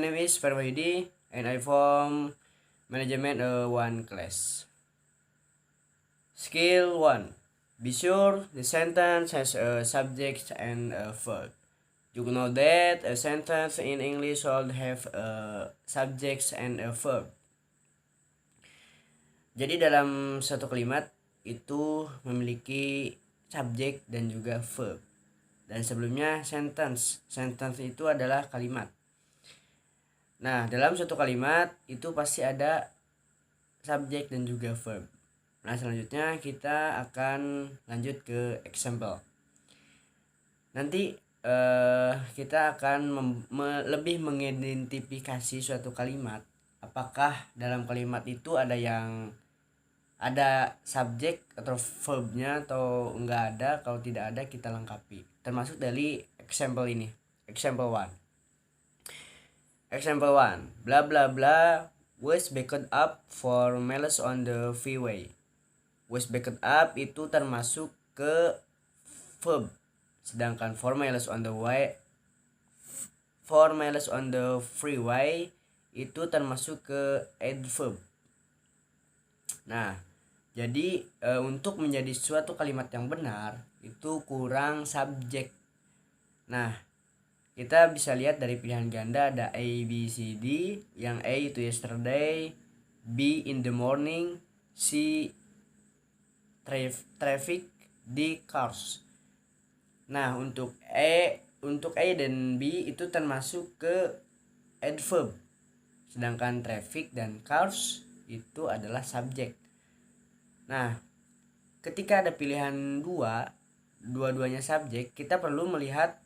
name is Ferwahidi and I form management 1 class. Skill 1. Be sure the sentence has a subject and a verb. You know that a sentence in English should have a subject and a verb. Jadi dalam satu kalimat itu memiliki subjek dan juga verb. Dan sebelumnya sentence itu adalah kalimat. Nah, dalam suatu kalimat itu pasti ada subjek dan juga verb. Nah, selanjutnya kita akan lanjut ke example. Nanti kita akan lebih mengidentifikasi suatu kalimat. Apakah dalam kalimat itu ada subjek atau verbnya atau enggak ada. Kalau tidak ada kita lengkapi. Termasuk dari example ini. Example 1. Example 1. Blah blah blah was backed up for miles on the freeway. Was backed up itu termasuk ke verb. Sedangkan for miles on the freeway itu termasuk ke adverb. Nah, jadi untuk menjadi suatu kalimat yang benar itu kurang subjek. Nah, kita bisa lihat dari pilihan ganda ada A, B, C, D. Yang A itu yesterday, B in the morning, C traffic, D cars. Nah, untuk A dan B itu termasuk ke adverb. Sedangkan traffic dan cars itu adalah subjek. Nah, ketika ada pilihan dua-duanya subjek, kita perlu melihat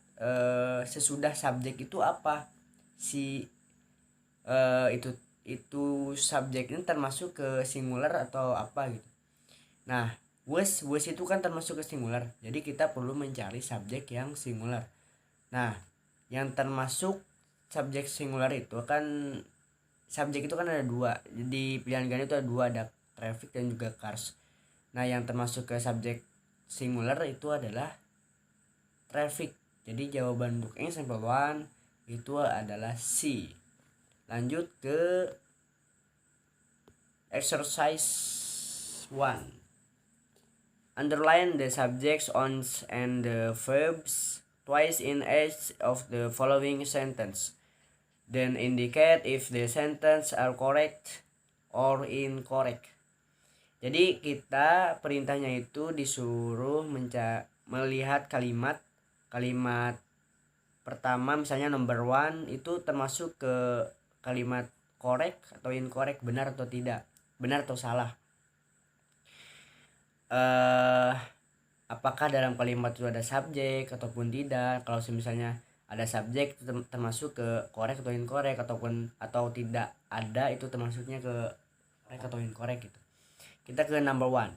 sesudah subjek itu apa. Itu subjeknya termasuk ke singular atau apa gitu. Nah, was itu kan termasuk ke singular. Jadi kita perlu mencari subjek yang singular. Nah, yang termasuk subjek singular itu kan subjek itu kan ada dua. Jadi pilihan ganda itu ada dua, ada traffic dan juga cars. Nah, yang termasuk ke subjek singular itu adalah traffic. Jadi jawaban untuk example 1 itu adalah C. Lanjut ke exercise 1. Underline the subjects, nouns, and the verbs twice in each of the following sentence. Then indicate if the sentence are correct or incorrect. Jadi kita perintahnya itu disuruh melihat kalimat pertama, misalnya number 1 itu termasuk ke kalimat correct atau incorrect, benar atau tidak, benar atau salah. Apakah dalam kalimat itu ada subjek ataupun tidak. Kalau misalnya ada subjek termasuk ke correct atau incorrect, atau tidak ada itu termasuknya ke correct atau incorrect gitu. Kita ke number 1.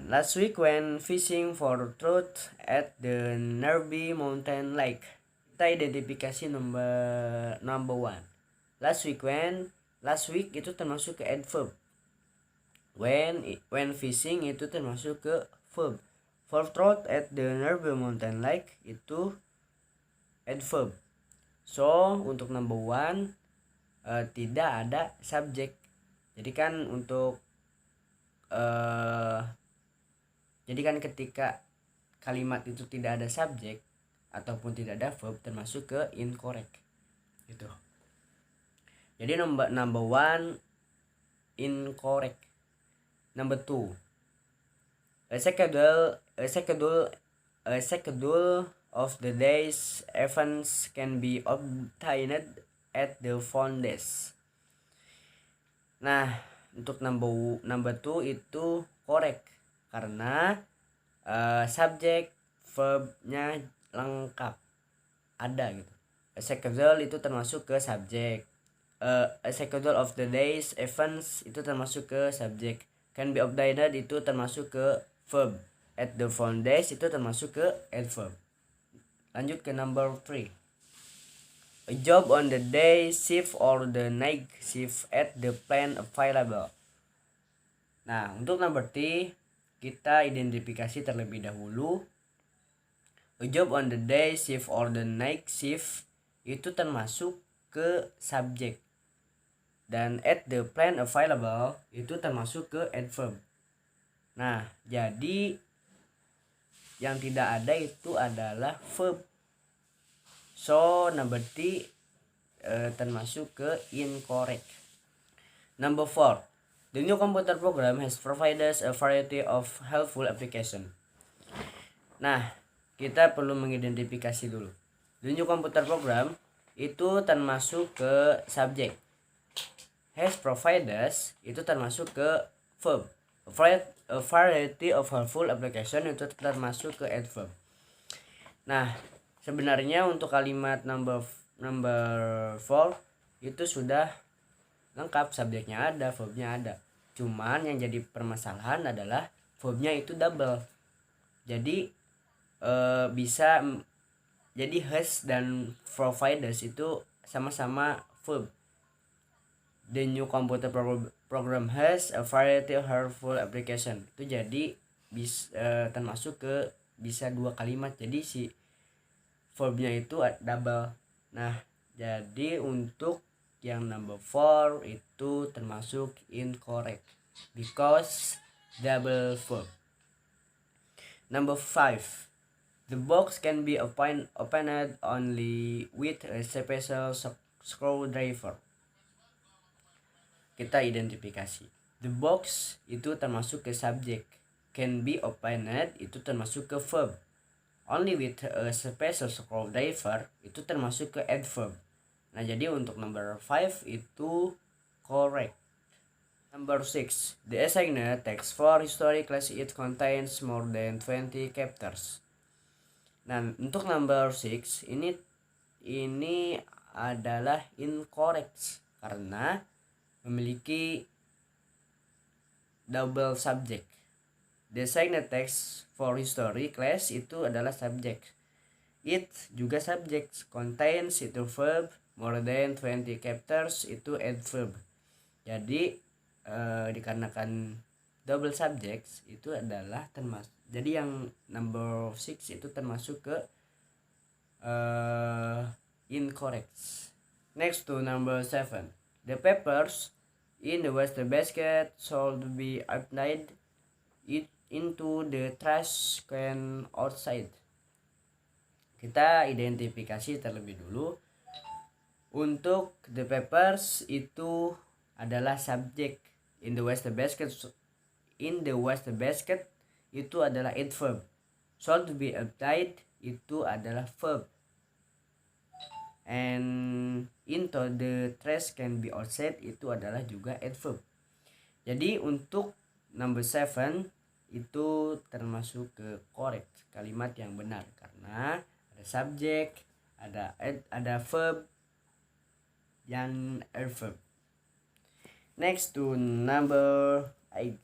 Last week when fishing for trout at the nearby mountain lake. Kita identifikasi number 1. Last week itu termasuk ke adverb. When fishing itu termasuk ke verb. For trout at the nearby mountain lake itu adverb. So untuk number 1 tidak ada subjek. Jadi kan ketika kalimat itu tidak ada subjek ataupun tidak ada verb termasuk ke incorrect gitu. Jadi number 1 incorrect. Number 2. A schedule of the day's events can be obtained at the front desk. Nah, untuk number 2 itu correct karena subjek verbnya lengkap ada gitu. A schedule itu termasuk ke subjek. A schedule of the day's events itu termasuk ke subjek. Can be obtained itu termasuk ke verb. At the front desk itu termasuk ke adverb. Lanjut ke number 3. A job on the day shift or the night shift at the plant available. Nah, untuk number 3 kita identifikasi terlebih dahulu. A job on the day shift or the night shift itu termasuk ke subjek. Dan at the plan available itu termasuk ke adverb. Nah, jadi yang tidak ada itu adalah verb. So, number D termasuk ke incorrect. Number 4. The new computer program has provided a variety of helpful application. Nah, kita perlu mengidentifikasi dulu. The new computer program itu termasuk ke subjek. Has provided itu termasuk ke verb. A variety of helpful application itu termasuk ke adverb. Nah, sebenarnya untuk kalimat number 4 itu sudah lengkap, subjeknya ada, verbnya ada. Cuman yang jadi permasalahan adalah verbnya itu double. Jadi bisa jadi has dan providers itu sama-sama verb. The new computer program has a variety of helpful application. Itu jadi termasuk ke bisa dua kalimat. Jadi si verbnya itu double. Nah, jadi untuk yang number 4 itu termasuk incorrect because double verb. Number 5. The box can be opened only with a special screwdriver. Kita identifikasi. The box itu termasuk ke subjek. Can be opened itu termasuk ke verb. Only with a special screwdriver itu termasuk ke adverb. Nah, jadi untuk number 5 itu correct. Number 6. The assigned text for history class it contains more than 20 chapters. Nah, untuk number 6 ini adalah incorrect karena memiliki double subject. The assigned text for history class itu adalah subject. It juga subject. Contains itu verb. More than 20 chapters itu adverb. Jadi dikarenakan double subjects itu adalah termasuk. Jadi yang number 6 itu termasuk ke incorrect. Next to number 7. The papers in the waste basket should be applied into the trash can outside. Kita identifikasi terlebih dulu. Untuk the papers itu adalah subjek. In the waste basket itu adalah adverb. Should be applied itu adalah verb. And into the trash can be outside itu adalah juga adverb. Jadi untuk number 7 itu termasuk ke correct, kalimat yang benar karena ada subjek, ada verb yang adverb. Next to number 8.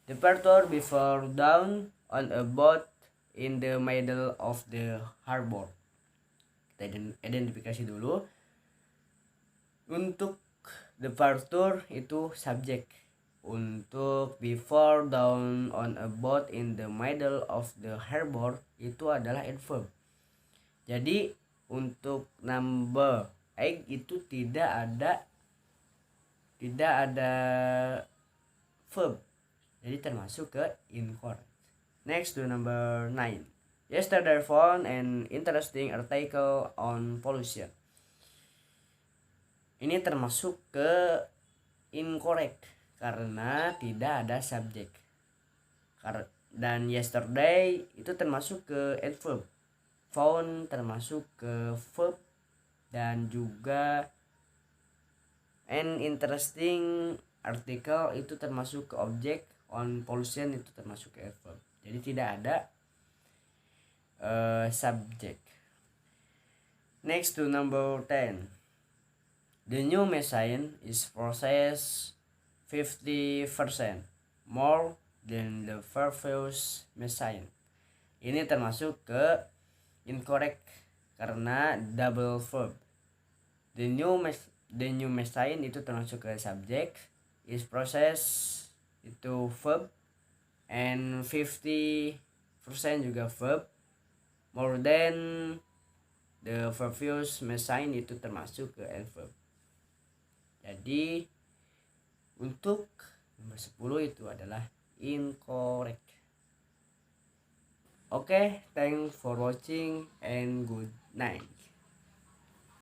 The departure before dawn on a boat in the middle of the harbor. Kita identifikasi dulu. Untuk departure itu subjek. Untuk before dawn on a boat in the middle of the harbor itu adalah adverb. Jadi untuk number 8 itu tidak ada verb. Jadi termasuk ke incorrect. Next to number 9. Yesterday I found an interesting article on pollution. Ini termasuk ke incorrect karena tidak ada subjek. Dan yesterday itu termasuk ke adverb. Found termasuk ke verb dan juga an interesting article itu termasuk ke objek. On pollution itu termasuk ke adverb. Jadi tidak ada subjek. Next to number 10. The new machine is processed 50% more than the previous machine. Ini termasuk ke incorrect karena double verb. The new machine itu termasuk ke subject, is processed itu verb, and 50% juga verb, more than the previous machine itu termasuk ke adverb. Jadi untuk nomor 10 itu adalah incorrect. Oke, thanks for watching and good night.